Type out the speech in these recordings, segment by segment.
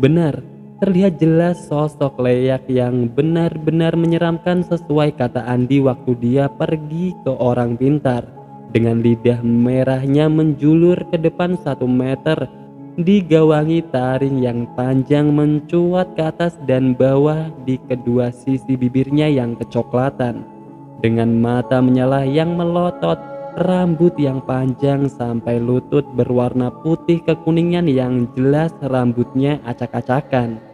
Benar, terlihat jelas sosok Leyak yang benar-benar menyeramkan sesuai kata Andi waktu dia pergi ke orang pintar. Dengan lidah merahnya menjulur ke depan 1 meter, digawangi taring yang panjang mencuat ke atas dan bawah di kedua sisi bibirnya yang kecoklatan. Dengan mata menyala yang melotot, rambut yang panjang sampai lutut berwarna putih kekuningan yang jelas rambutnya acak-acakan.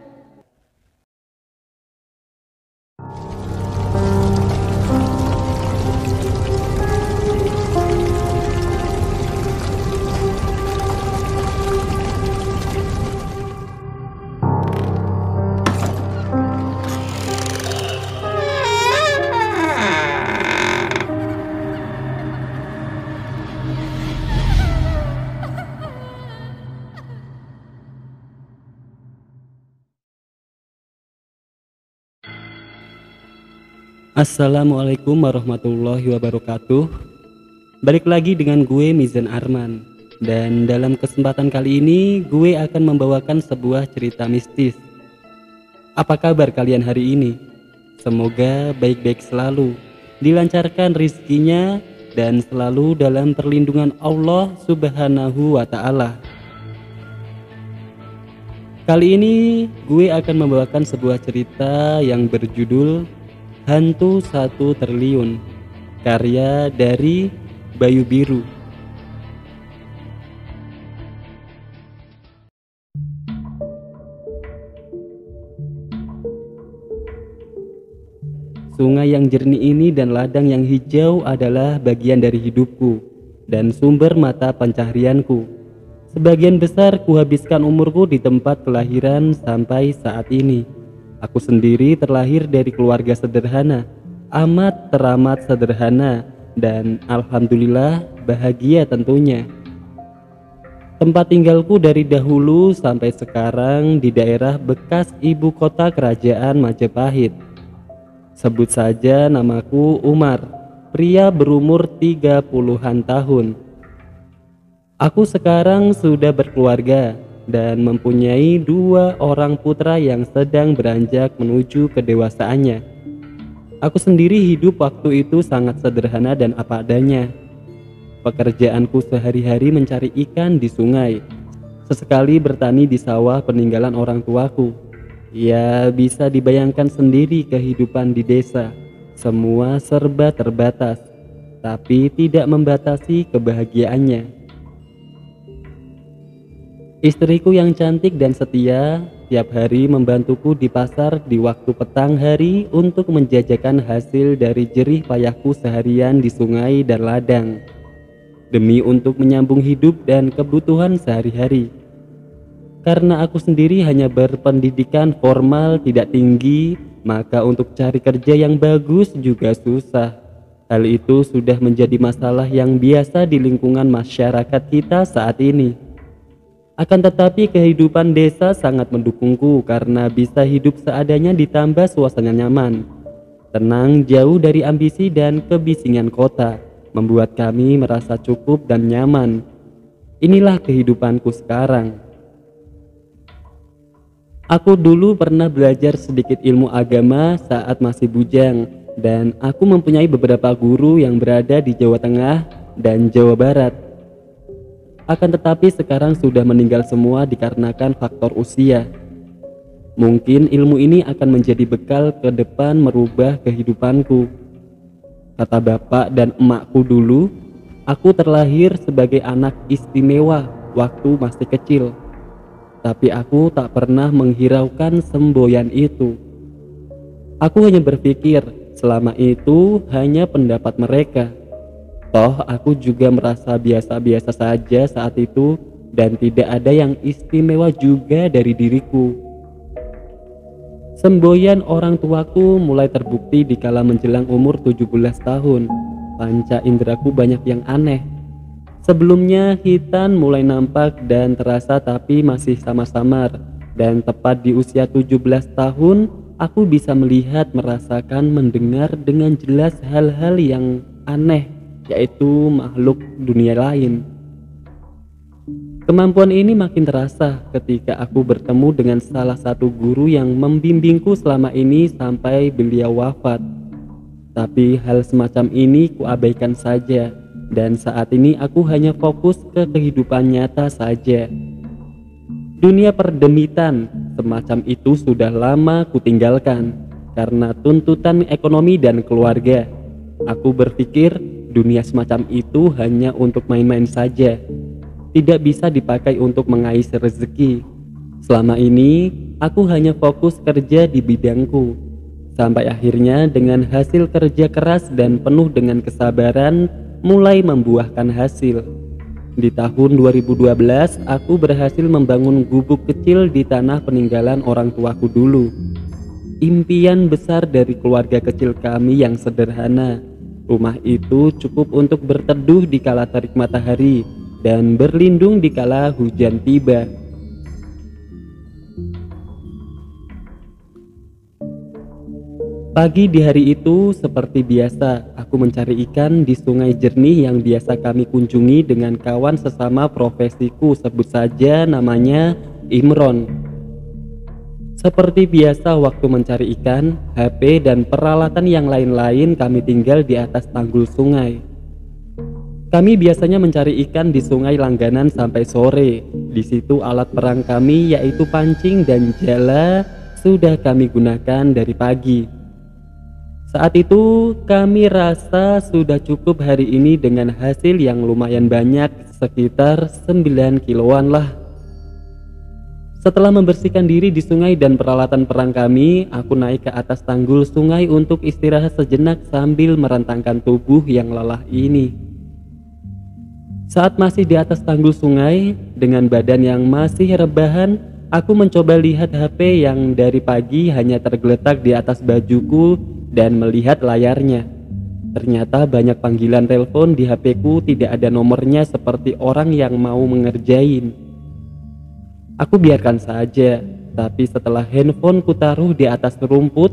Assalamualaikum warahmatullahi wabarakatuh. Balik lagi dengan gue Mizan Arman. Dan dalam kesempatan kali ini gue akan membawakan sebuah cerita mistis. Apa kabar kalian hari ini? Semoga baik-baik selalu, dilancarkan rizkinya, dan selalu dalam perlindungan Allah Subhanahu wa Ta'ala. Kali ini gue akan membawakan sebuah cerita yang berjudul Hantu 1 Triliun, karya dari Bayu Biru. Sungai yang jernih ini dan ladang yang hijau adalah bagian dari hidupku dan sumber mata pencaharianku. Sebagian besar kuhabiskan umurku di tempat kelahiran sampai saat ini. Aku sendiri terlahir dari keluarga sederhana, amat teramat sederhana, dan alhamdulillah bahagia tentunya. Tempat tinggalku dari dahulu sampai sekarang di daerah bekas ibu kota kerajaan Majapahit. Sebut saja namaku Umar, pria berumur 30-an tahun. Aku sekarang sudah berkeluarga dan mempunyai 2 orang putra yang sedang beranjak menuju kedewasaannya. Aku sendiri hidup waktu itu sangat sederhana dan apa adanya. Pekerjaanku sehari-hari mencari ikan di sungai, sesekali bertani di sawah peninggalan orang tuaku. Ya, bisa dibayangkan sendiri kehidupan di desa. Semua serba terbatas, tapi tidak membatasi kebahagiaannya. Istriku yang cantik dan setia tiap hari membantuku di pasar di waktu petang hari untuk menjajakan hasil dari jerih payahku seharian di sungai dan ladang, demi untuk menyambung hidup dan kebutuhan sehari-hari. Karena aku sendiri hanya berpendidikan formal tidak tinggi, maka untuk cari kerja yang bagus juga susah. Hal itu sudah menjadi masalah yang biasa di lingkungan masyarakat kita saat ini. Akan tetapi kehidupan desa sangat mendukungku karena bisa hidup seadanya ditambah suasana nyaman, tenang, jauh dari ambisi dan kebisingan kota, membuat kami merasa cukup dan nyaman. Inilah kehidupanku sekarang. Aku dulu pernah belajar sedikit ilmu agama saat masih bujang, dan aku mempunyai beberapa guru yang berada di Jawa Tengah dan Jawa Barat. Akan tetapi sekarang sudah meninggal semua dikarenakan faktor usia. Mungkin ilmu ini akan menjadi bekal ke depan merubah kehidupanku. Kata bapak dan emakku dulu, aku terlahir sebagai anak istimewa waktu masih kecil. Tapi aku tak pernah menghiraukan semboyan itu. Aku hanya berpikir selama itu hanya pendapat mereka. Toh aku juga merasa biasa-biasa saja saat itu dan tidak ada yang istimewa juga dari diriku. Semboyan orang tuaku mulai terbukti dikala menjelang umur 17 tahun. Panca indraku banyak yang aneh. Sebelumnya hitan mulai nampak dan terasa tapi masih samar-samar. Dan tepat di usia 17 tahun, aku bisa melihat, merasakan, mendengar dengan jelas hal-hal yang aneh, yaitu makhluk dunia lain. Kemampuan ini makin terasa ketika aku bertemu dengan salah satu guru yang membimbingku selama ini sampai beliau wafat. Tapi hal semacam ini kuabaikan saja, dan saat ini aku hanya fokus ke kehidupan nyata saja. Dunia perdemitan semacam itu sudah lama kutinggalkan karena tuntutan ekonomi dan keluarga. Aku berpikir dunia semacam itu hanya untuk main-main saja, tidak bisa dipakai untuk mengais rezeki. Selama ini aku hanya fokus kerja di bidangku. Sampai akhirnya dengan hasil kerja keras dan penuh dengan kesabaran mulai membuahkan hasil. Di tahun 2012 aku berhasil membangun gubuk kecil di tanah peninggalan orang tuaku dulu. Impian besar dari keluarga kecil kami yang sederhana. Rumah itu cukup untuk berteduh di kala terik matahari dan berlindung di kala hujan tiba. Pagi di hari itu seperti biasa, aku mencari ikan di sungai jernih yang biasa kami kunjungi dengan kawan sesama profesiku, sebut saja namanya Imron. Seperti biasa waktu mencari ikan, HP dan peralatan yang lain-lain kami tinggal di atas tanggul sungai. Kami biasanya mencari ikan di sungai langganan sampai sore. Di situ alat perang kami yaitu pancing dan jala sudah kami gunakan dari pagi. Saat itu kami rasa sudah cukup hari ini dengan hasil yang lumayan banyak, sekitar 9 kiloan lah. Setelah membersihkan diri di sungai dan peralatan perang kami, aku naik ke atas tanggul sungai untuk istirahat sejenak sambil merentangkan tubuh yang lelah ini. Saat masih di atas tanggul sungai, dengan badan yang masih rebahan, aku mencoba lihat HP yang dari pagi hanya tergeletak di atas bajuku dan melihat layarnya. Ternyata banyak panggilan telepon di HP-ku tidak ada nomornya seperti orang yang mau mengerjain. Aku biarkan saja, tapi setelah handphone ku taruh di atas rumput,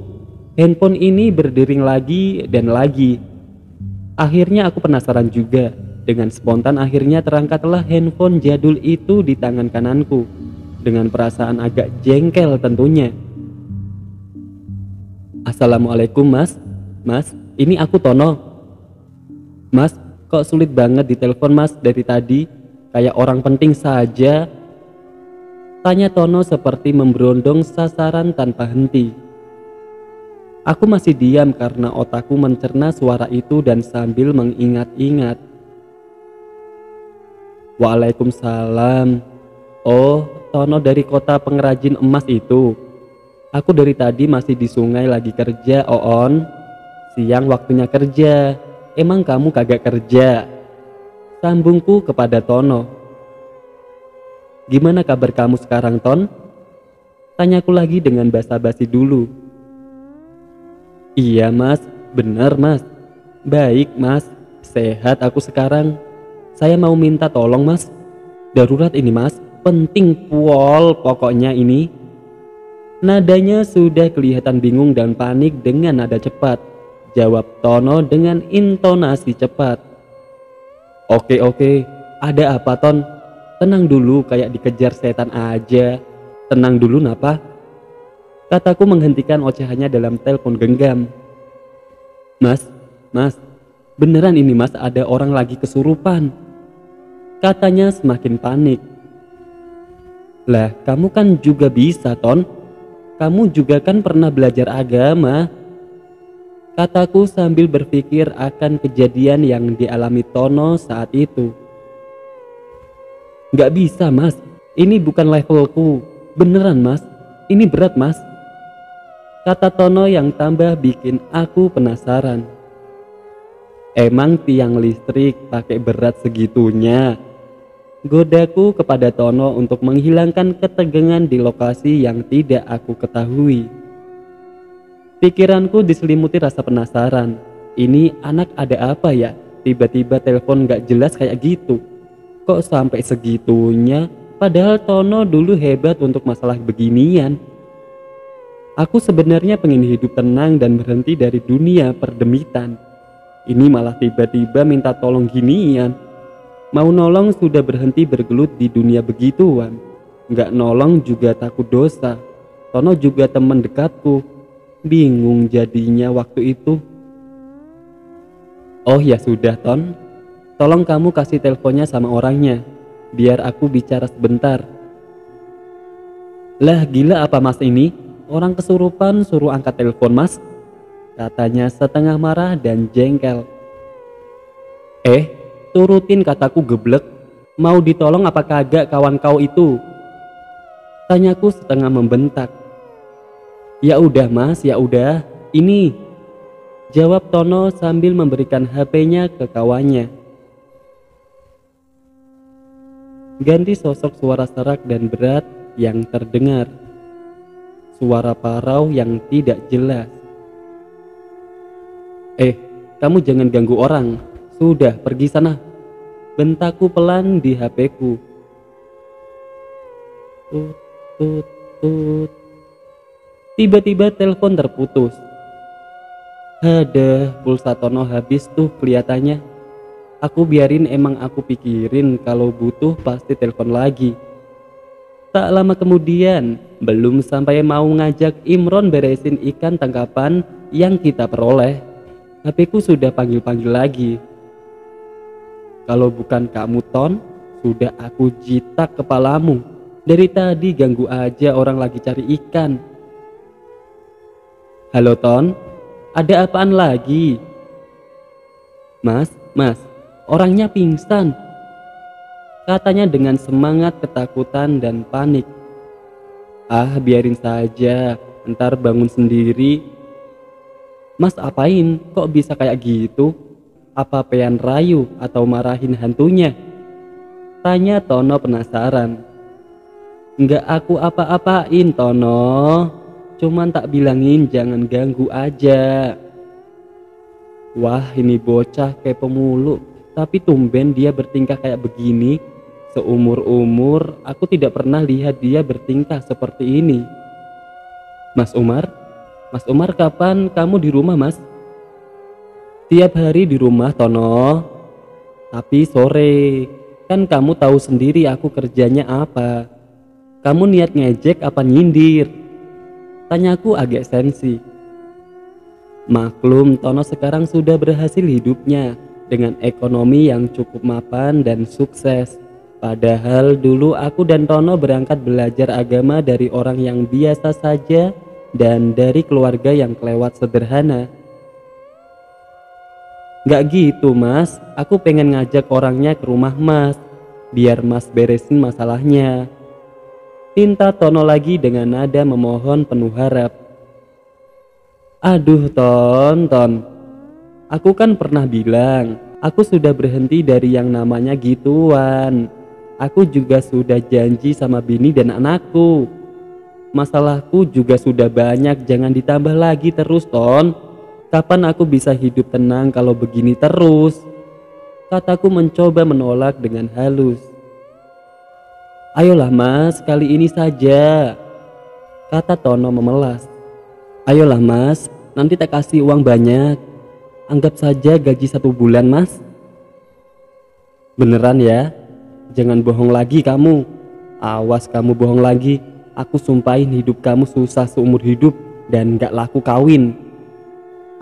handphone ini berdering lagi dan lagi. Akhirnya aku penasaran juga. Dengan spontan akhirnya terangkatlah handphone jadul itu di tangan kananku. Dengan perasaan agak jengkel tentunya. Assalamualaikum mas. Mas, ini aku Tono. Mas, kok sulit banget ditelepon mas dari tadi? Kayak orang penting saja. Tanya Tono seperti memberondong sasaran tanpa henti. Aku masih diam karena otakku mencerna suara itu dan sambil mengingat-ingat. Waalaikumsalam. Oh, Tono dari kota pengrajin emas itu. Aku dari tadi masih di sungai lagi kerja, Oon. Siang waktunya kerja. Emang kamu kagak kerja? Sambungku kepada Tono. Gimana kabar kamu sekarang, Ton? Tanyaku lagi dengan basa-basi dulu. Iya mas, bener mas. Baik mas, sehat aku sekarang. Saya mau minta tolong mas. Darurat ini mas, penting pol pokoknya ini. Nadanya sudah kelihatan bingung dan panik dengan nada cepat. Jawab Tono dengan intonasi cepat. Oke, ada apa Ton? Tenang dulu kayak dikejar setan aja. Tenang dulu napa? Kataku menghentikan ocehannya dalam telepon genggam. Mas, beneran ini mas ada orang lagi kesurupan. Katanya semakin panik. Lah kamu kan juga bisa Ton. Kamu juga kan pernah belajar agama. Kataku sambil berpikir akan kejadian yang dialami Tono saat itu. Gak bisa mas, ini bukan levelku. Beneran mas, ini berat mas. Kata Tono yang tambah bikin aku penasaran. Emang tiang listrik pakai berat segitunya? Godaku kepada Tono untuk menghilangkan ketegangan di lokasi yang tidak aku ketahui. Pikiranku diselimuti rasa penasaran. Ini anak ada apa ya? Tiba-tiba telepon gak jelas kayak gitu. Kok sampai segitunya? Padahal Tono dulu hebat untuk masalah beginian. Aku sebenarnya pengen hidup tenang dan berhenti dari dunia perdemitan. Ini malah tiba-tiba minta tolong ginian. Mau nolong sudah berhenti bergelut di dunia begituan. Nggak nolong juga takut dosa. Tono juga teman dekatku. Bingung jadinya waktu itu. Oh ya sudah Ton, tolong kamu kasih teleponnya sama orangnya, biar aku bicara sebentar. Lah gila apa mas ini? Orang kesurupan suruh angkat telepon mas? Katanya setengah marah dan jengkel. Turutin kataku geblek. Mau ditolong apa kagak kawan kau itu? Tanyaku setengah membentak. Ya udah mas, ya udah. Ini, jawab Tono sambil memberikan HP-nya ke kawannya. Ganti sosok suara serak dan berat yang terdengar. Suara parau yang tidak jelas. Kamu jangan ganggu orang. Sudah, pergi sana. Bentakku pelan di HP-ku. Tut, tut, tut. Tiba-tiba telepon terputus. Ada pulsa Tono habis tuh kelihatannya. Aku biarin, emang aku pikirin kalau butuh pasti telepon lagi. Tak lama kemudian, belum sampai mau ngajak Imron beresin ikan tangkapan yang kita peroleh, HP-ku sudah panggil-panggil lagi. Kalau bukan kamu Ton, sudah aku jitak kepalamu. Dari tadi ganggu aja orang lagi cari ikan. Halo Ton, ada apaan lagi? Mas, orangnya pingsan. Katanya dengan semangat ketakutan dan panik. Biarin saja, ntar bangun sendiri. Mas apain, kok bisa kayak gitu? Apa pean rayu atau marahin hantunya? Tanya Tono penasaran. Enggak aku apa-apain Tono, cuman tak bilangin jangan ganggu aja. Wah ini bocah kepo mulu, tapi tumben dia bertingkah kayak begini. Seumur-umur aku tidak pernah lihat dia bertingkah seperti ini. Mas Umar kapan kamu di rumah mas? Tiap hari di rumah Tono, tapi sore. Kan kamu tahu sendiri aku kerjanya apa. Kamu niat ngejek apa nyindir? Tanyaku agak sensi. Maklum Tono sekarang sudah berhasil hidupnya dengan ekonomi yang cukup mapan dan sukses. Padahal dulu aku dan Tono berangkat belajar agama dari orang yang biasa saja dan dari keluarga yang kelewat sederhana. Gak gitu mas, aku pengen ngajak orangnya ke rumah mas, biar mas beresin masalahnya. Tinta Tono lagi dengan nada memohon penuh harap. Aduh Ton, aku kan pernah bilang, aku sudah berhenti dari yang namanya gituan. Aku juga sudah janji sama bini dan anakku. Masalahku juga sudah banyak, jangan ditambah lagi terus Ton. Kapan aku bisa hidup tenang kalau begini terus? Kataku mencoba menolak dengan halus. Ayolah mas, kali ini saja, kata Tono memelas. Ayolah mas, nanti tak kasih uang banyak. Anggap saja gaji 1 bulan mas. Beneran ya? Jangan bohong lagi kamu. Awas kamu bohong lagi, aku sumpahin hidup kamu susah seumur hidup dan gak laku kawin.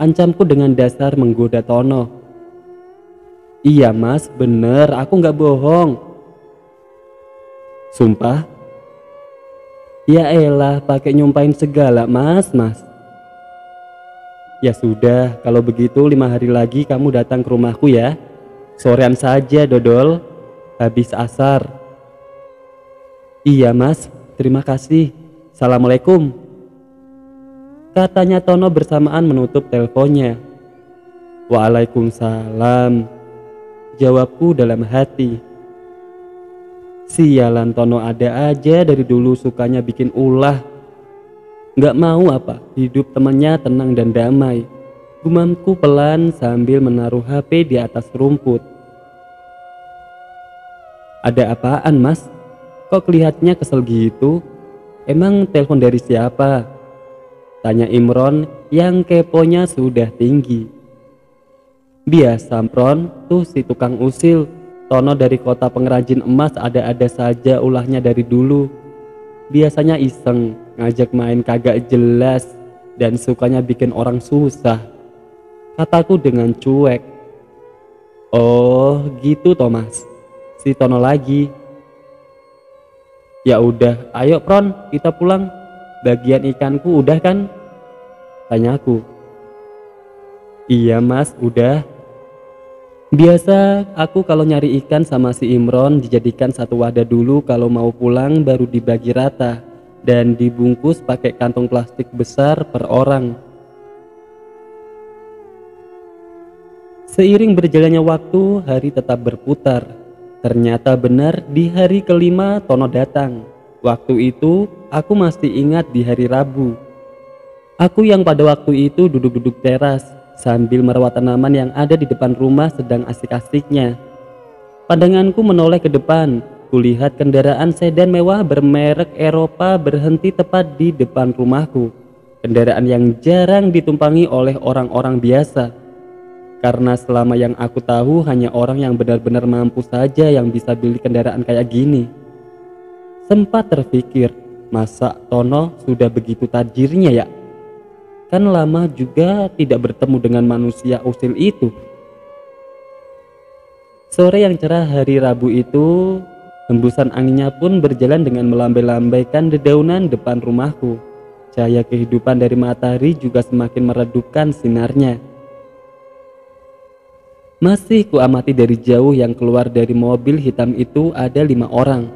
Ancamku dengan dasar menggoda Tono. Iya mas, bener, aku gak bohong. Sumpah? Ya elah, pakai nyumpahin segala mas. Ya sudah, kalau begitu 5 hari lagi kamu datang ke rumahku ya. Sorean saja dodol, habis asar. Iya mas, terima kasih. Assalamualaikum. Katanya Tono bersamaan menutup teleponnya. Waalaikumsalam, jawabku dalam hati. Sialan Tono ada aja dari dulu sukanya bikin ulah. Gak mau apa, hidup temannya tenang dan damai. Gumamku pelan sambil menaruh HP di atas rumput. Ada apaan mas? Kok kelihatannya kesel gitu? Emang telepon dari siapa? Tanya Imron yang keponya sudah tinggi. Biasa Imron tuh si tukang usil. Tono dari kota pengrajin emas ada-ada saja ulahnya dari dulu. Biasanya iseng, ngajak main kagak jelas, dan sukanya bikin orang susah. Kataku dengan cuek. Oh gitu Thomas, si Tono lagi. Ya udah, ayo Pron, kita pulang. Bagian ikanku udah kan? Tanyaku. Iya mas, udah. Biasa aku kalau nyari ikan sama si Imron dijadikan satu wadah dulu, kalau mau pulang baru dibagi rata dan dibungkus pakai kantong plastik besar per orang. Seiring berjalannya waktu, hari tetap berputar. Ternyata benar di hari kelima Tono datang. Waktu itu aku masih ingat di hari Rabu. Aku yang pada waktu itu duduk-duduk teras sambil merawat tanaman yang ada di depan rumah sedang asik-asiknya. Pandanganku menoleh ke depan. Kulihat kendaraan sedan mewah bermerek Eropa berhenti tepat di depan rumahku. Kendaraan yang jarang ditumpangi oleh orang-orang biasa. Karena selama yang aku tahu hanya orang yang benar-benar mampu saja yang bisa beli kendaraan kayak gini. Sempat terpikir, masa Tono sudah begitu tajirnya ya? Kan lama juga tidak bertemu dengan manusia usil itu. Sore yang cerah hari Rabu itu, hembusan anginnya pun berjalan dengan melambai-lambaikan dedaunan depan rumahku. Cahaya kehidupan dari matahari juga semakin meredupkan sinarnya. Masih kuamati dari jauh yang keluar dari mobil hitam itu ada 5 orang.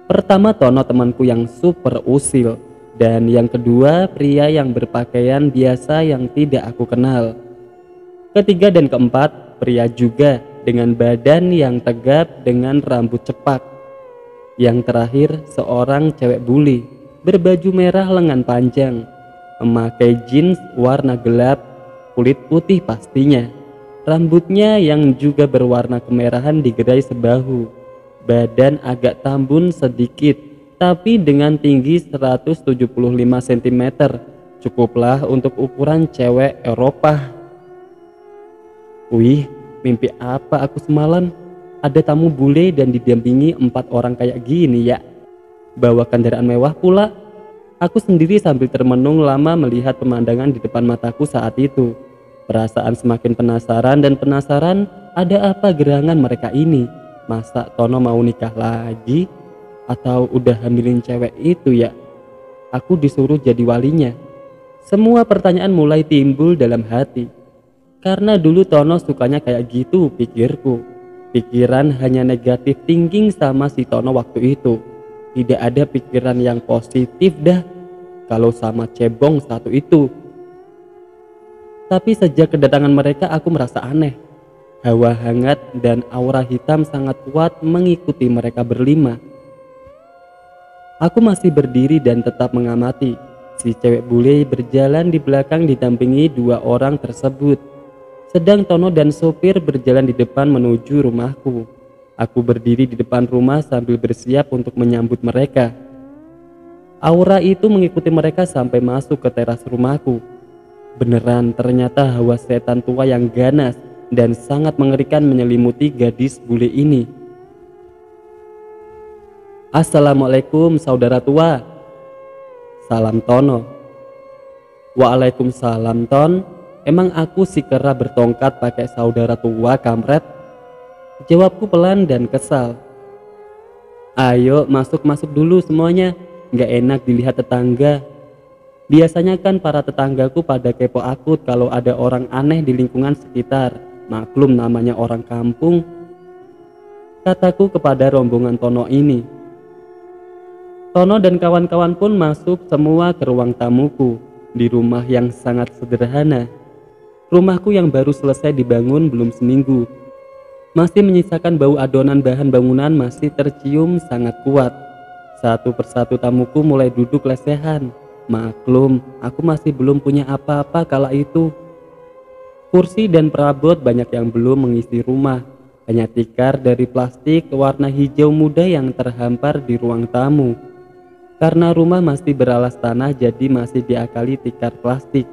Pertama Tono temanku yang super usil. Dan yang kedua pria yang berpakaian biasa yang tidak aku kenal. Ketiga dan keempat pria juga dengan badan yang tegap dengan rambut cepak. Yang terakhir seorang cewek bule berbaju merah lengan panjang, memakai jeans warna gelap, kulit putih pastinya. Rambutnya yang juga berwarna kemerahan digerai sebahu. Badan agak tambun sedikit, tapi dengan tinggi 175 cm. Cukuplah untuk ukuran cewek Eropa. Wih, mimpi apa aku semalam? Ada tamu bule dan didampingi 4 orang kayak gini ya. Bawa kendaraan mewah pula. Aku sendiri sambil termenung lama melihat pemandangan di depan mataku saat itu. Perasaan semakin penasaran dan penasaran ada apa gerangan mereka ini. Masa Tono mau nikah lagi? Atau udah hamilin cewek itu ya? Aku disuruh jadi walinya. Semua pertanyaan mulai timbul dalam hati. Karena dulu Tono sukanya kayak gitu pikirku. Pikiran hanya negatif thinking sama si Tono waktu itu. Tidak ada pikiran yang positif dah kalau sama cebong satu itu. Tapi sejak kedatangan mereka aku merasa aneh. Hawa hangat dan aura hitam sangat kuat mengikuti mereka berlima. Aku masih berdiri dan tetap mengamati. Si cewek bule berjalan di belakang didampingi 2 orang tersebut. Sedang Tono dan sopir berjalan di depan menuju rumahku. Aku berdiri di depan rumah sambil bersiap untuk menyambut mereka. Aura itu mengikuti mereka sampai masuk ke teras rumahku. Beneran ternyata hawa setan tua yang ganas dan sangat mengerikan menyelimuti gadis bule ini. Assalamualaikum saudara tua. Salam Tono. Waalaikumsalam Ton. Emang aku si kera bertongkat pakai saudara tua kamret? Jawabku pelan dan kesal. Ayo masuk-masuk dulu semuanya. Nggak enak dilihat tetangga. Biasanya kan para tetanggaku pada kepo akut kalau ada orang aneh di lingkungan sekitar. Maklum namanya orang kampung. Kataku kepada rombongan Tono ini. Tono dan kawan-kawan pun masuk semua ke ruang tamuku. Di rumah yang sangat sederhana. Rumahku yang baru selesai dibangun belum seminggu. Masih menyisakan bau adonan bahan bangunan masih tercium sangat kuat. Satu persatu tamuku mulai duduk lesehan. Maklum, aku masih belum punya apa-apa kala itu. Kursi dan perabot banyak yang belum mengisi rumah. Hanya tikar dari plastik warna hijau muda yang terhampar di ruang tamu. Karena rumah masih beralas tanah jadi masih diakali tikar plastik.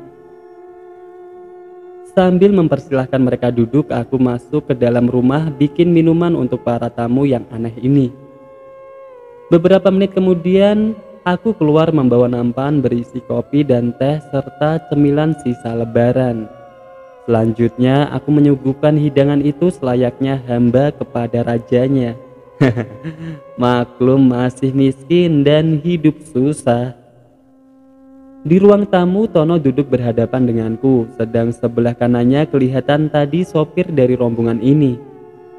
Sambil mempersilahkan mereka duduk, aku masuk ke dalam rumah bikin minuman untuk para tamu yang aneh ini. Beberapa menit kemudian, aku keluar membawa nampan berisi kopi dan teh serta cemilan sisa lebaran. Selanjutnya, aku menyuguhkan hidangan itu selayaknya hamba kepada rajanya. Maklum masih miskin dan hidup susah. Di ruang tamu, Tono duduk berhadapan denganku, sedang sebelah kanannya kelihatan tadi sopir dari rombongan ini.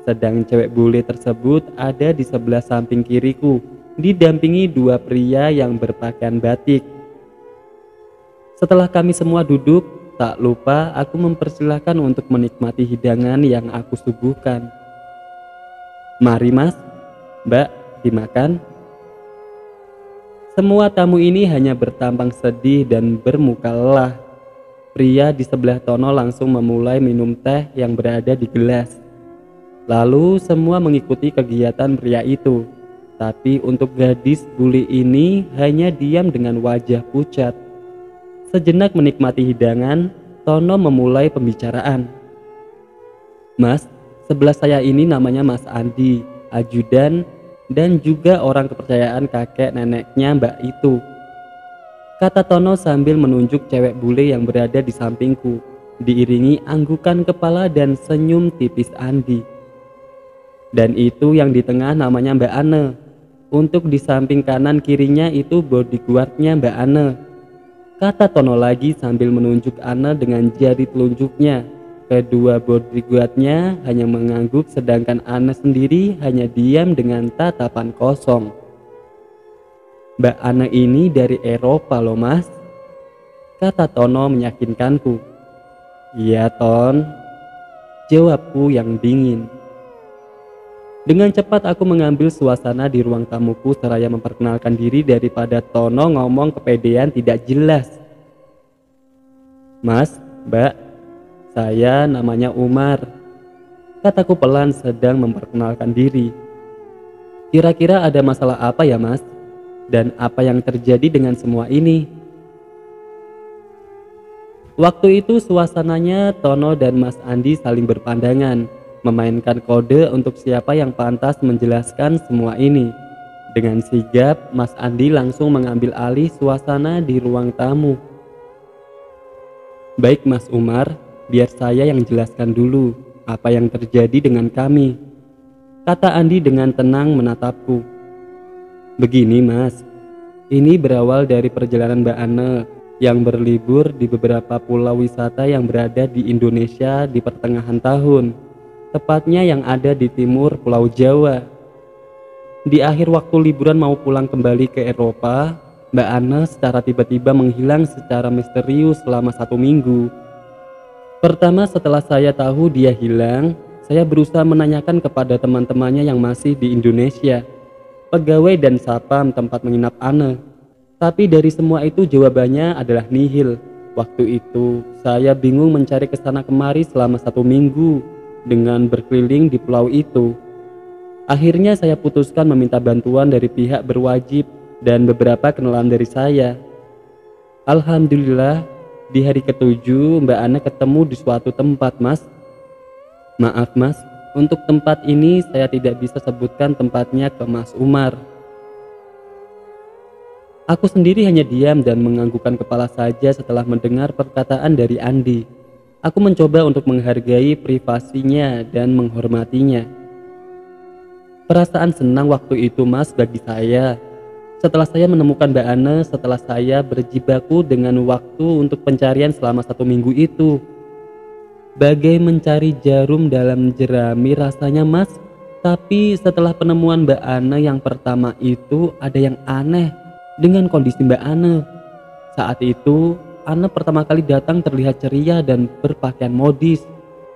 Sedang cewek bule tersebut ada di sebelah samping kiriku, didampingi dua pria yang berpakaian batik. Setelah kami semua duduk, tak lupa aku mempersilahkan untuk menikmati hidangan yang aku suguhkan. Mari mas, mbak, dimakan. Semua tamu ini hanya bertampang sedih dan bermuka lelah. Pria di sebelah Tono langsung memulai minum teh yang berada di gelas. Lalu semua mengikuti kegiatan pria itu. Tapi untuk gadis bule ini hanya diam dengan wajah pucat. Sejenak menikmati hidangan, Tono memulai pembicaraan. Mas, sebelah saya ini namanya Mas Andi, ajudan dan juga orang kepercayaan kakek neneknya mbak itu, kata Tono sambil menunjuk cewek bule yang berada di sampingku, diiringi anggukan kepala dan senyum tipis Andi. Dan itu yang di tengah namanya Mbak Ane. Untuk di samping kanan kirinya itu bodyguardnya Mbak Ane, kata Tono lagi sambil menunjuk Ane dengan jari telunjuknya. Kedua bodyguardnya hanya mengangguk sedangkan Ane sendiri hanya diam dengan tatapan kosong. Mbak Ane ini dari Eropa loh mas, kata Tono meyakinkanku. Iya Ton, jawabku yang dingin. Dengan cepat aku mengambil suasana di ruang tamuku seraya memperkenalkan diri daripada Tono ngomong kepedean tidak jelas. Mas, mbak, saya namanya Umar, kataku pelan sedang memperkenalkan diri. Kira-kira ada masalah apa ya mas? Dan apa yang terjadi dengan semua ini? Waktu itu suasananya Tono dan Mas Andi saling berpandangan, memainkan kode untuk siapa yang pantas menjelaskan semua ini. Dengan sigap, Mas Andi langsung mengambil alih suasana di ruang tamu. Baik Mas Umar, biar saya yang jelaskan dulu apa yang terjadi dengan kami, kata Andi dengan tenang menatapku. Begini mas, ini berawal dari perjalanan Mbak Ane yang berlibur di beberapa pulau wisata yang berada di Indonesia di pertengahan tahun, tepatnya yang ada di timur Pulau Jawa. Di akhir waktu liburan mau pulang kembali ke Eropa, Mbak Ane secara tiba-tiba menghilang secara misterius selama 1 minggu. Pertama setelah saya tahu dia hilang, saya berusaha menanyakan kepada teman-temannya yang masih di Indonesia, pegawai dan satpam tempat menginap Ane. Tapi dari semua itu jawabannya adalah nihil. Waktu itu saya bingung mencari kesana kemari selama 1 minggu dengan berkeliling di pulau itu. Akhirnya saya putuskan meminta bantuan dari pihak berwajib dan beberapa kenalan dari saya. Alhamdulillah di hari ke-7 Mbak Ana ketemu di suatu tempat mas. Maaf mas, untuk tempat ini saya tidak bisa sebutkan tempatnya ke Mas Umar. Aku sendiri hanya diam dan menganggukkan kepala saja setelah mendengar perkataan dari Andi. Aku mencoba untuk menghargai privasinya dan menghormatinya. Perasaan senang waktu itu mas bagi saya. Setelah saya menemukan Mbak Ane, setelah saya berjibaku dengan waktu untuk pencarian selama 1 minggu itu. Bagai mencari jarum dalam jerami rasanya mas. Tapi setelah penemuan Mbak Ane yang pertama itu ada yang aneh dengan kondisi Mbak Ane. Saat itu Ane pertama kali datang terlihat ceria dan berpakaian modis.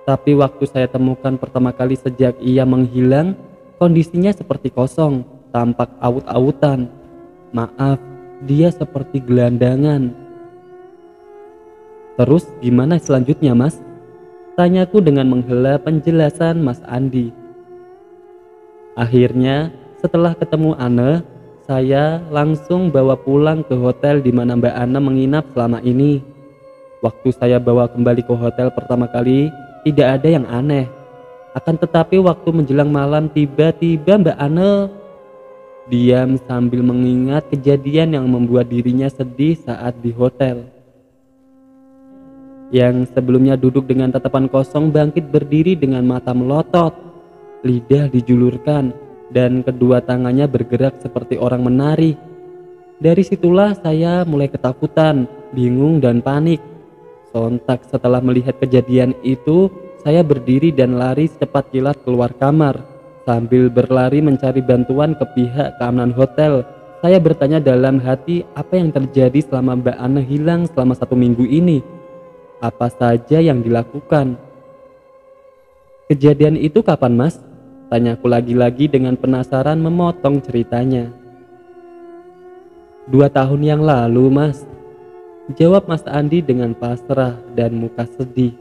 Tapi waktu saya temukan pertama kali sejak ia menghilang, kondisinya seperti kosong, tampak aut-autan. Maaf, dia seperti gelandangan. Terus gimana selanjutnya mas? Tanyaku dengan menghela penjelasan Mas Andi. Akhirnya setelah ketemu Ane, saya langsung bawa pulang ke hotel di mana Mbak Ane menginap selama ini. Waktu saya bawa kembali ke hotel pertama kali, tidak ada yang aneh. Akan tetapi waktu menjelang malam tiba-tiba Mbak Ane diam sambil mengingat kejadian yang membuat dirinya sedih saat di hotel. Yang sebelumnya duduk dengan tatapan kosong bangkit berdiri dengan mata melotot, lidah dijulurkan, dan kedua tangannya bergerak seperti orang menari. Dari situlah saya mulai ketakutan, bingung dan panik. Sontak setelah melihat kejadian itu, saya berdiri dan lari secepat kilat keluar kamar. Sambil berlari mencari bantuan ke pihak keamanan hotel, saya bertanya dalam hati apa yang terjadi selama Mbak Ana hilang selama 1 minggu ini. Apa saja yang dilakukan? Kejadian itu kapan, Mas? Tanyaku lagi-lagi dengan penasaran memotong ceritanya. 2 tahun yang lalu, Mas. Jawab Mas Andi dengan pasrah dan muka sedih.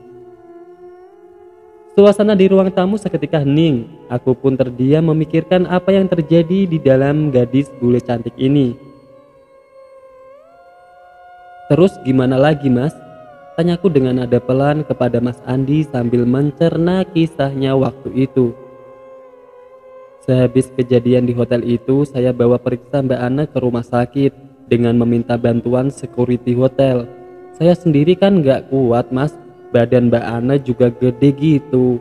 Suasana di ruang tamu seketika hening. Aku pun terdiam memikirkan apa yang terjadi di dalam gadis bule cantik ini. Terus gimana lagi, Mas? Tanyaku dengan nada pelan kepada Mas Andi sambil mencerna kisahnya waktu itu. Sehabis kejadian di hotel itu, saya bawa periksa Mbak Ana ke rumah sakit dengan meminta bantuan security hotel. Saya sendiri kan gak kuat, Mas. Badan Mbak Ana juga gede gitu.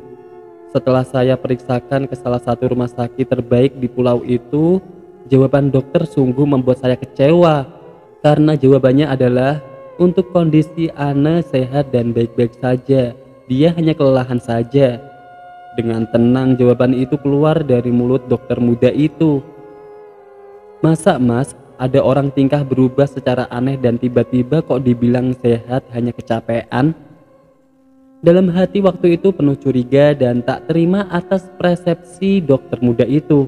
Setelah saya periksakan ke salah satu rumah sakit terbaik di pulau itu, jawaban dokter sungguh membuat saya kecewa. Karena jawabannya adalah untuk kondisi Ana sehat dan baik-baik saja. Dia hanya kelelahan saja. Dengan tenang jawaban itu keluar dari mulut dokter muda itu. Masa, Mas, ada orang tingkah berubah secara aneh dan tiba-tiba kok dibilang sehat hanya kecapean? Dalam hati waktu itu penuh curiga dan tak terima atas persepsi dokter muda itu.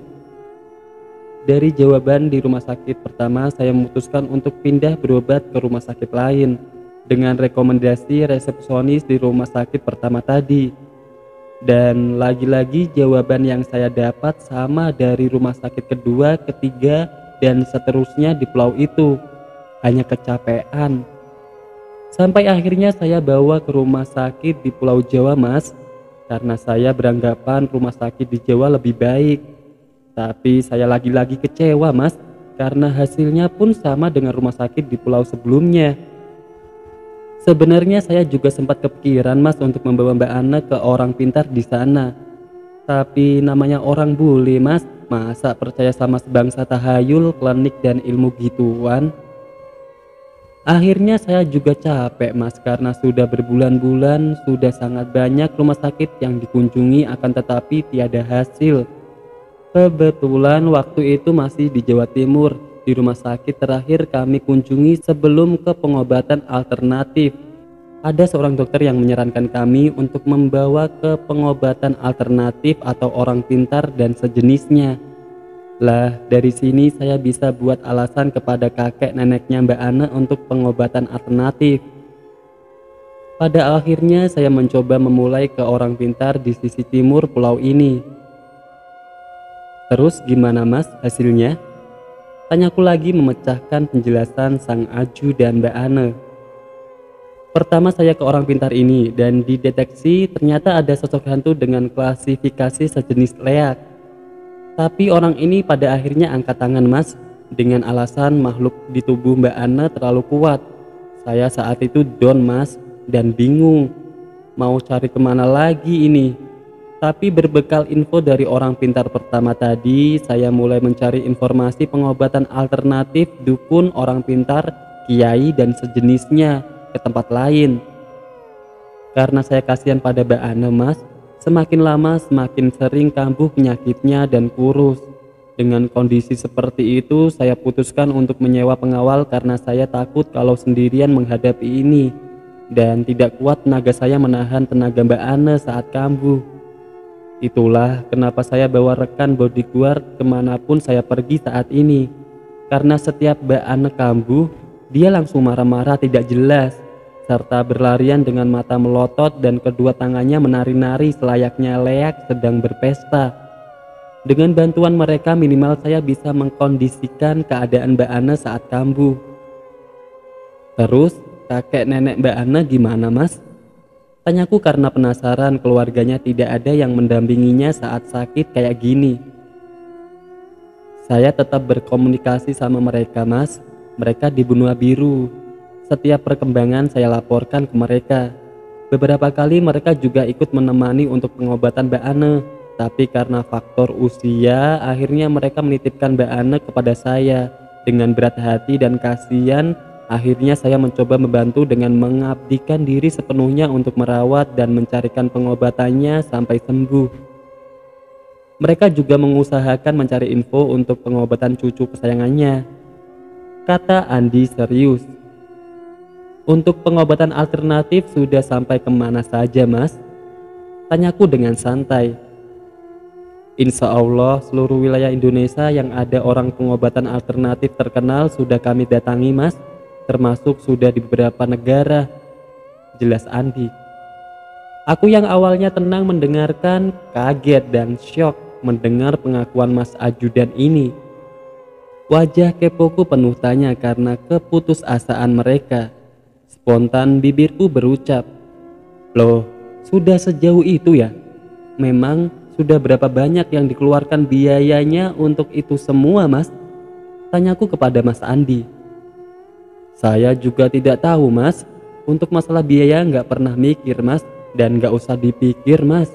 Dari jawaban di rumah sakit pertama, saya memutuskan untuk pindah berobat ke rumah sakit lain dengan rekomendasi resepsionis di rumah sakit pertama tadi. Dan lagi-lagi jawaban yang saya dapat sama dari rumah sakit kedua, ketiga, dan seterusnya di pulau itu. Hanya kecapean. Sampai akhirnya saya bawa ke rumah sakit di Pulau Jawa, Mas. Karena saya beranggapan rumah sakit di Jawa lebih baik. Tapi saya lagi-lagi kecewa, Mas. Karena hasilnya pun sama dengan rumah sakit di pulau sebelumnya. Sebenarnya saya juga sempat kepikiran, Mas, untuk membawa Mbak Ana ke orang pintar di sana. Tapi namanya orang bule, Mas. Masa percaya sama sebangsa tahayul, klinik, dan ilmu gituan? Akhirnya saya juga capek, Mas, karena sudah berbulan-bulan, sudah sangat banyak rumah sakit yang dikunjungi akan tetapi tiada hasil. Kebetulan waktu itu masih di Jawa Timur, di rumah sakit terakhir kami kunjungi sebelum ke pengobatan alternatif. Ada seorang dokter yang menyarankan kami untuk membawa ke pengobatan alternatif atau orang pintar dan sejenisnya. Lah, dari sini saya bisa buat alasan kepada kakek neneknya Mbak Ana untuk pengobatan alternatif. Pada akhirnya saya mencoba memulai ke orang pintar di sisi timur pulau ini. Terus gimana, Mas, hasilnya? Tanyaku lagi memecahkan penjelasan sang Aju dan Mbak Ana. Pertama saya ke orang pintar ini dan dideteksi ternyata ada sosok hantu dengan klasifikasi sejenis leak. Tapi orang ini pada akhirnya angkat tangan, Mas, dengan alasan makhluk di tubuh Mbak Ana terlalu kuat. Saya saat itu down, Mas, dan bingung mau cari kemana lagi ini. Tapi berbekal info dari orang pintar pertama tadi, saya mulai mencari informasi pengobatan alternatif dukun, orang pintar, kiai, dan sejenisnya ke tempat lain. Karena saya kasihan pada Mbak Ana, Mas, semakin lama semakin sering kambuh penyakitnya dan kurus. Dengan kondisi seperti itu, saya putuskan untuk menyewa pengawal karena saya takut kalau sendirian menghadapi ini. Dan tidak kuat tenaga saya menahan tenaga Mbak Ana saat kambuh. Itulah kenapa saya bawa rekan bodyguard kemanapun saya pergi saat ini. Karena setiap Mbak Ana kambuh, dia langsung marah-marah tidak jelas, serta berlarian dengan mata melotot dan kedua tangannya menari-nari selayaknya leak sedang berpesta. Dengan bantuan mereka minimal saya bisa mengkondisikan keadaan Mbak Ana saat kambuh. Terus kakek nenek Mbak Ana gimana Mas? Tanyaku karena penasaran keluarganya tidak ada yang mendampinginya saat sakit kayak gini. Saya tetap berkomunikasi sama mereka Mas. Mereka di benua biru. Setiap perkembangan saya laporkan ke mereka. Beberapa kali mereka juga ikut menemani untuk pengobatan Mbak Ana. Tapi karena faktor usia, akhirnya mereka menitipkan Mbak Ana kepada saya. Dengan berat hati dan kasihan, akhirnya saya mencoba membantu dengan mengabdikan diri sepenuhnya untuk merawat dan mencarikan pengobatannya sampai sembuh. Mereka juga mengusahakan mencari info untuk pengobatan cucu kesayangannya, kata Andi serius. Untuk pengobatan alternatif sudah sampai kemana saja Mas? Tanyaku dengan santai. Insya Allah seluruh wilayah Indonesia yang ada orang pengobatan alternatif terkenal sudah kami datangi Mas, termasuk sudah di beberapa negara, jelas Andi. Aku yang awalnya tenang mendengarkan, kaget dan syok mendengar pengakuan Mas Ajudan ini. Wajah kepoku penuh tanya karena keputusasaan mereka. Spontan bibirku berucap, "Loh, sudah sejauh itu ya? Memang sudah berapa banyak yang dikeluarkan biayanya untuk itu semua Mas?" Tanyaku kepada Mas Andi. Saya juga tidak tahu Mas. Untuk masalah biaya nggak pernah mikir Mas. Dan nggak usah dipikir Mas.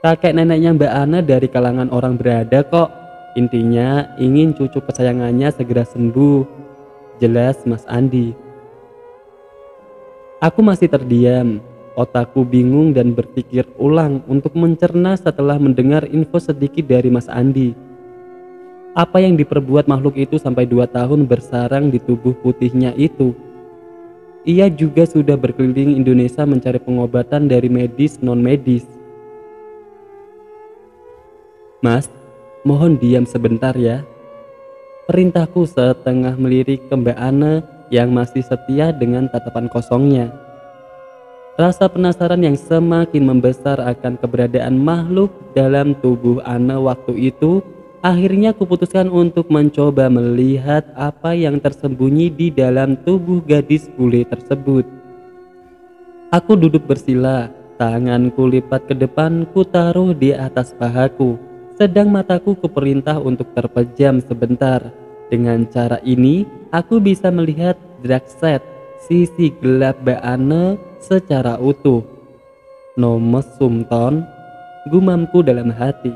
Kakek neneknya Mbak Ana dari kalangan orang berada kok. Intinya ingin cucu kesayangannya segera sembuh, jelas Mas Andi. Aku masih terdiam. Otakku bingung dan berpikir ulang untuk mencerna setelah mendengar info sedikit dari Mas Andi. Apa yang diperbuat makhluk itu sampai 2 tahun bersarang di tubuh putihnya itu? Ia juga sudah berkeliling Indonesia mencari pengobatan dari medis non-medis. Mas, mohon diam sebentar ya. Perintahku setengah melirik ke Mbak Ana yang masih setia dengan tatapan kosongnya. Rasa penasaran yang semakin membesar akan keberadaan makhluk dalam tubuh Ana waktu itu, akhirnya kuputuskan untuk mencoba melihat apa yang tersembunyi di dalam tubuh gadis bule tersebut. Aku duduk bersila, tanganku lipat ke depan, ku taruh di atas pahaku, sedang mataku kuperintah untuk terpejam sebentar. Dengan cara ini, aku bisa melihat Drakset, sisi gelap Mbak Ana secara utuh. Nomes Sumton, gumamku dalam hati,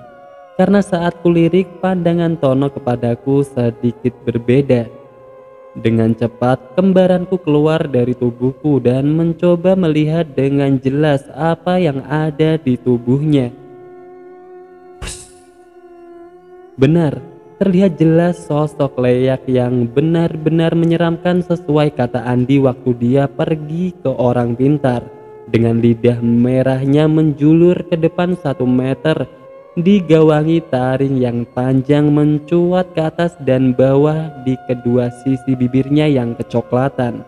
karena saat kulirik pandangan Tono kepadaku sedikit berbeda. Dengan cepat kembaranku keluar dari tubuhku dan mencoba melihat dengan jelas apa yang ada di tubuhnya. Benar, terlihat jelas sosok Leyak yang benar-benar menyeramkan sesuai kata Andi waktu dia pergi ke orang pintar. Dengan lidah merahnya menjulur ke depan 1 meter, digawangi taring yang panjang mencuat ke atas dan bawah di kedua sisi bibirnya yang kecoklatan.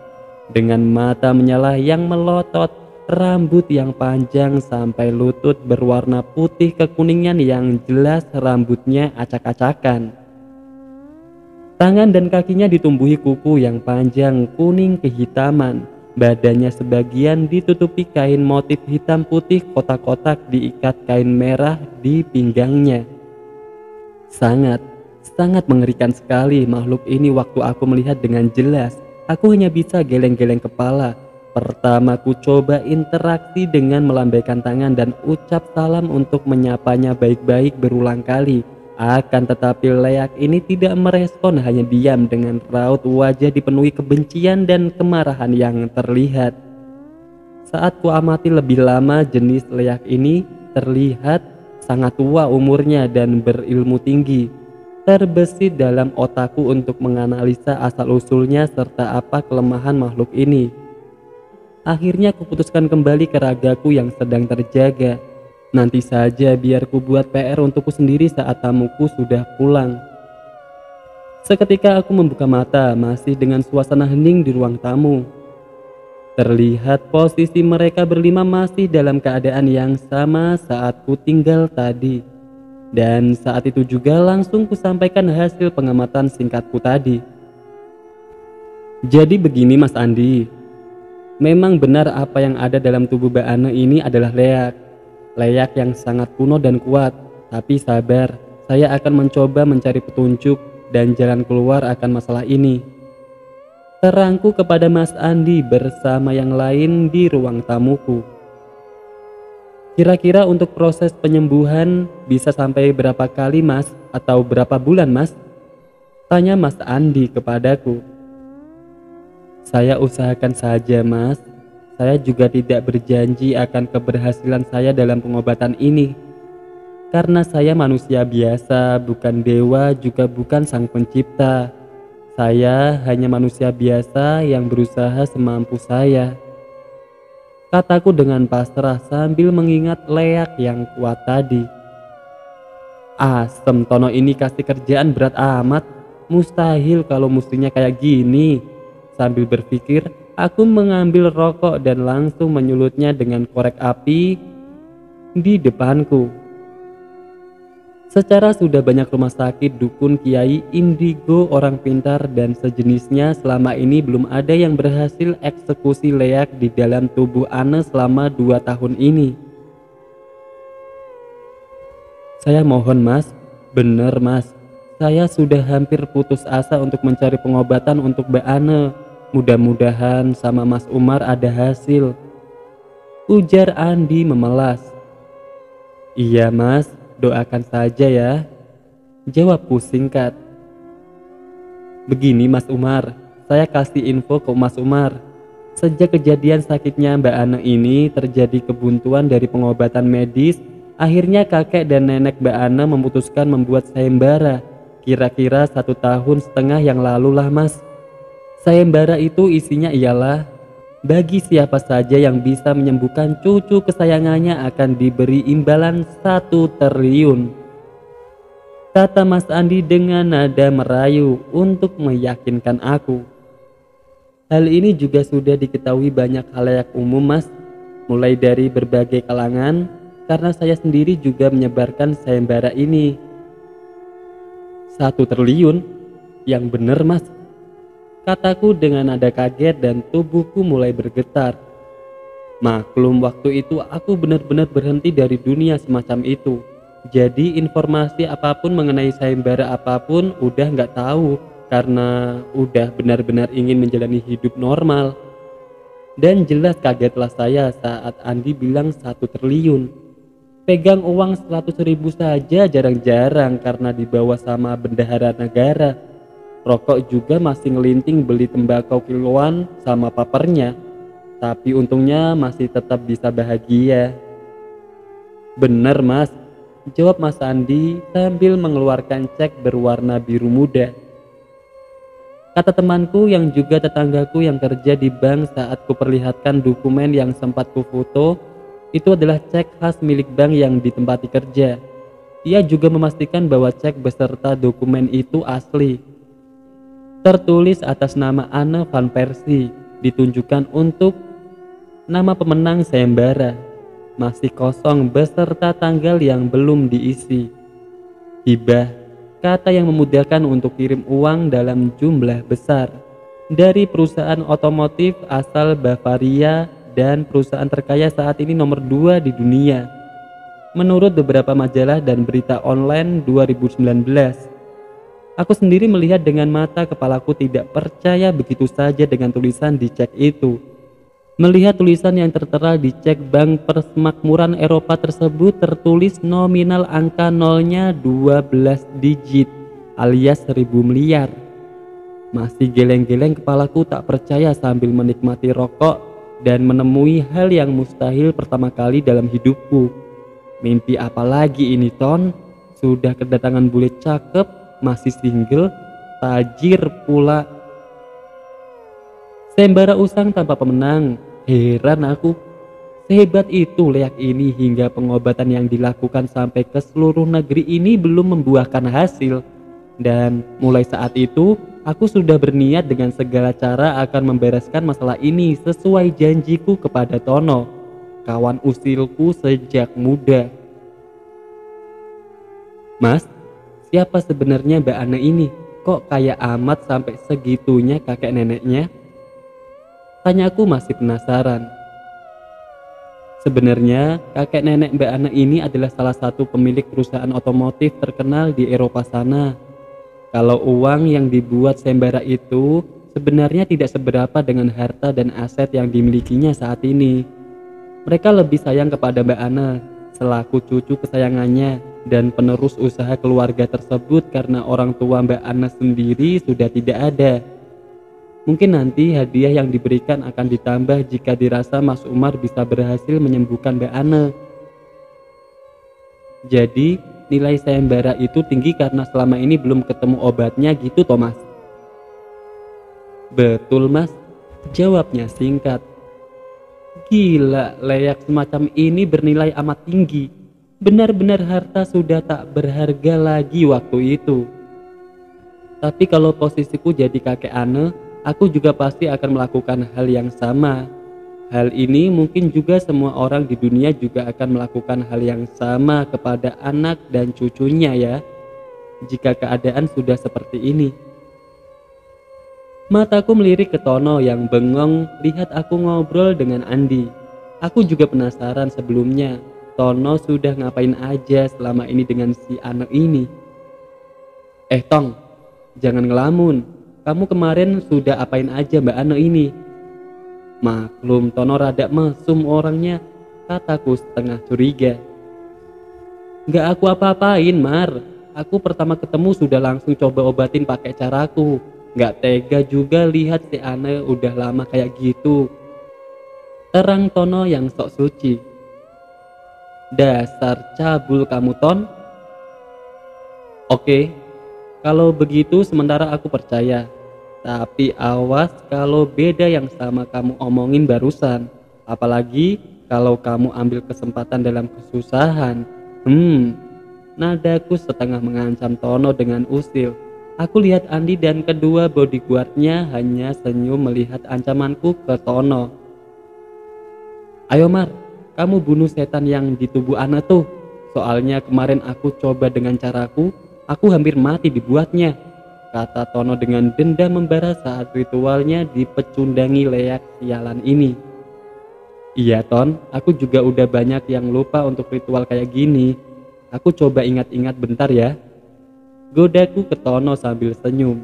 Dengan mata menyala yang melotot, rambut yang panjang sampai lutut berwarna putih kekuningan yang jelas rambutnya acak-acakan. Tangan dan kakinya ditumbuhi kuku yang panjang kuning kehitaman. Badannya sebagian ditutupi kain motif hitam putih kotak-kotak diikat kain merah di pinggangnya. Sangat mengerikan sekali makhluk ini waktu aku melihat dengan jelas. Aku hanya bisa geleng-geleng kepala. Pertama ku coba interaksi dengan melambaikan tangan dan ucap salam untuk menyapanya baik-baik berulang kali. Akan tetapi Leyak ini tidak merespon, hanya diam dengan raut wajah dipenuhi kebencian dan kemarahan yang terlihat. Saat ku amati lebih lama, jenis Leyak ini terlihat sangat tua umurnya dan berilmu tinggi. Terbesit dalam otakku untuk menganalisa asal-usulnya serta apa kelemahan makhluk ini. Akhirnya kuputuskan kembali ke ragaku yang sedang terjaga. Nanti saja biar ku buat PR untukku sendiri saat tamuku sudah pulang. Seketika aku membuka mata, masih dengan suasana hening di ruang tamu. Terlihat posisi mereka berlima masih dalam keadaan yang sama saat ku tinggal tadi. Dan saat itu juga langsung ku sampaikan hasil pengamatan singkatku tadi. Jadi begini Mas Andi, Memang benar apa yang ada dalam tubuh Mbak Ane ini adalah leak. Leak yang sangat kuno dan kuat. Tapi sabar, saya akan mencoba mencari petunjuk dan jalan keluar akan masalah ini. Terangku kepada Mas Andi bersama yang lain di ruang tamuku. Kira-kira untuk proses penyembuhan bisa sampai berapa kali Mas? Atau berapa bulan Mas? Tanya Mas Andi kepadaku. Saya usahakan saja Mas. Saya juga tidak berjanji akan keberhasilan saya dalam pengobatan ini. Karena saya manusia biasa, bukan dewa juga bukan sang pencipta. Saya hanya manusia biasa yang berusaha semampu saya. Kataku dengan pasrah sambil mengingat leak yang kuat tadi. Asem Tono ini kasih kerjaan berat amat. Mustahil kalau mustinya kayak gini. Sambil berpikir, aku mengambil rokok dan langsung menyulutnya dengan korek api di depanku. Secara sudah banyak rumah sakit, dukun, kiai, indigo, orang pintar, dan sejenisnya selama ini belum ada yang berhasil eksekusi leak di dalam tubuh Ane selama 2 tahun ini. Saya mohon Mas, bener Mas, saya sudah hampir putus asa untuk mencari pengobatan untuk Mbak Ane. Mudah-mudahan sama Mas Umar ada hasil. Ujar Andi memelas. Iya Mas, doakan saja ya. Jawabku singkat. Begini Mas Umar, saya kasih info ke Mas Umar. Sejak kejadian sakitnya Mbak Ane ini terjadi kebuntuan dari pengobatan medis. Akhirnya kakek dan nenek Mbak Ane memutuskan membuat sayembara. Kira-kira 1,5 tahun yang lalu lah Mas. Sayembara itu isinya ialah bagi siapa saja yang bisa menyembuhkan cucu kesayangannya akan diberi imbalan 1 triliun. Kata Mas Andi dengan nada merayu untuk meyakinkan aku. Hal ini juga sudah diketahui banyak khalayak umum Mas, mulai dari berbagai kalangan, karena saya sendiri juga menyebarkan sayembara ini. 1 triliun? Yang bener Mas, kataku dengan nada kaget dan tubuhku mulai bergetar. Maklum waktu itu aku benar-benar berhenti dari dunia semacam itu. Jadi informasi apapun mengenai sayembara apapun udah nggak tahu karena udah benar-benar ingin menjalani hidup normal. Dan jelas kagetlah saya saat Andi bilang 1 triliun. Pegang uang 100.000 saja jarang-jarang karena dibawa sama bendahara negara. Rokok juga masih ngelinting beli tembakau kiloan sama papernya. Tapi untungnya masih tetap bisa bahagia. Bener Mas, jawab Mas Andi sambil mengeluarkan cek berwarna biru muda. Kata temanku yang juga tetanggaku yang kerja di bank saat kuperlihatkan dokumen yang sempat kufoto, itu adalah cek khas milik bank yang ditempati kerja. Ia juga memastikan bahwa cek beserta dokumen itu asli. Tertulis atas nama Ane Van Persie, ditunjukkan untuk nama pemenang sayembara. Masih kosong beserta tanggal yang belum diisi. Hibah, kata yang memudahkan untuk kirim uang dalam jumlah besar. Dari perusahaan otomotif asal Bavaria dan perusahaan terkaya saat ini nomor 2 di dunia. Menurut beberapa majalah dan berita online 2019. Aku sendiri melihat dengan mata kepalaku tidak percaya begitu saja dengan tulisan di cek itu. Melihat tulisan yang tertera di cek Bank Persemakmuran Eropa tersebut tertulis nominal angka nolnya 12 digit alias 1.000 miliar. Masih geleng-geleng kepalaku tak percaya sambil menikmati rokok dan menemui hal yang mustahil pertama kali dalam hidupku. Mimpi apa lagi ini Ton? Sudah kedatangan bule cakep, masih single, tajir pula. Sayembara usang tanpa pemenang. Heran aku, sehebat itu leak ini hingga pengobatan yang dilakukan sampai ke seluruh negeri ini belum membuahkan hasil. Dan mulai saat itu aku sudah berniat dengan segala cara akan membereskan masalah ini sesuai janjiku kepada Tono, kawan usilku sejak muda. Mas, siapa sebenarnya Mbak Ane ini? Kok kaya amat sampai segitunya kakek neneknya? Tanyaku masih penasaran. Sebenarnya kakek nenek Mbak Ana ini adalah salah satu pemilik perusahaan otomotif terkenal di Eropa sana. Kalau uang yang dibuat sayembara itu sebenarnya tidak seberapa dengan harta dan aset yang dimilikinya saat ini. Mereka lebih sayang kepada Mbak Ana selaku cucu kesayangannya dan penerus usaha keluarga tersebut karena orang tua Mbak Ana sendiri sudah tidak ada. Mungkin nanti hadiah yang diberikan akan ditambah jika dirasa Mas Umar bisa berhasil menyembuhkan Mbak Ana. Jadi nilai sayembara itu tinggi karena selama ini belum ketemu obatnya gitu Thomas. Betul mas, jawabnya singkat. Gila, leyak semacam ini bernilai amat tinggi. Benar-benar harta sudah tak berharga lagi waktu itu. Tapi kalau posisiku jadi kakek Ana, aku juga pasti akan melakukan hal yang sama. Hal ini mungkin juga semua orang di dunia juga akan melakukan hal yang sama kepada anak dan cucunya ya, jika keadaan sudah seperti ini. Mataku melirik ke Tono yang bengong lihat aku ngobrol dengan Andi. Aku juga penasaran sebelumnya, Tono sudah ngapain aja selama ini dengan si anak ini. Tong, jangan ngelamun. Kamu kemarin sudah apain aja Mbak Ana ini? Maklum Tono rada mesum orangnya, kataku setengah curiga. Nggak aku apa-apain Mar, aku pertama ketemu sudah langsung coba obatin pakai caraku. Nggak tega juga lihat si Ana udah lama kayak gitu. Terang Tono yang sok suci. Dasar cabul kamu Ton. Oke, kalau begitu sementara aku percaya. Tapi awas kalau beda yang sama kamu omongin barusan. Apalagi kalau kamu ambil kesempatan dalam kesusahan. Nadaku setengah mengancam Tono dengan usil. Aku lihat Andi dan kedua bodyguardnya hanya senyum melihat ancamanku ke Tono. Ayo Mar, kamu bunuh setan yang di tubuh Ana tuh. Soalnya kemarin aku coba dengan caraku, aku hampir mati dibuatnya, kata Tono dengan dendam membara saat ritualnya dipecundangi leak sialan ini. Iya Ton, aku juga udah banyak yang lupa untuk ritual kayak gini. Aku coba ingat-ingat bentar ya. Godaku ke Tono sambil senyum.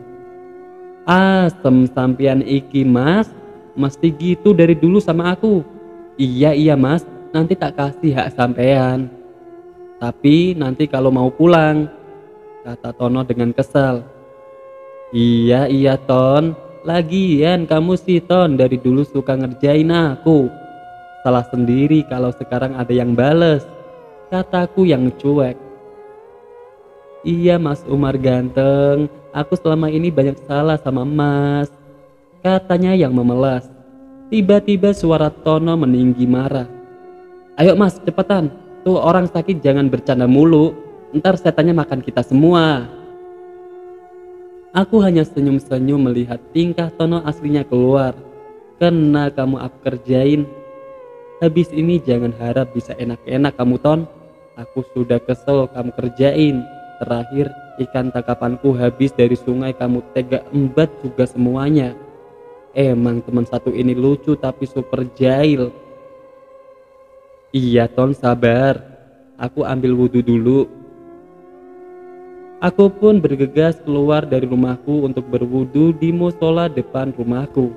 Asem sampian iki mas, mesti gitu dari dulu sama aku. Iya mas, nanti tak kasih hak sampean. Tapi nanti kalau mau pulang, kata Tono dengan kesal. Iya Ton, lagian kamu sih Ton dari dulu suka ngerjain aku. Salah sendiri kalau sekarang ada yang bales, kataku yang cuek. Iya Mas Umar ganteng, aku selama ini banyak salah sama Mas, katanya yang memelas. Tiba-tiba suara Tono meninggi marah. Ayo Mas cepetan, tuh orang sakit jangan bercanda mulu, ntar setannya makan kita semua. Aku hanya senyum-senyum melihat tingkah Tono aslinya keluar. Kena kamu aku kerjain. Habis ini jangan harap bisa enak-enak kamu Ton. Aku sudah kesel kamu kerjain. Terakhir ikan tangkapanku habis dari sungai kamu tega embat juga semuanya. Emang teman satu ini lucu tapi super jahil. Iya Ton sabar. Aku ambil wudhu dulu. Aku pun bergegas keluar dari rumahku untuk berwudu di musola depan rumahku.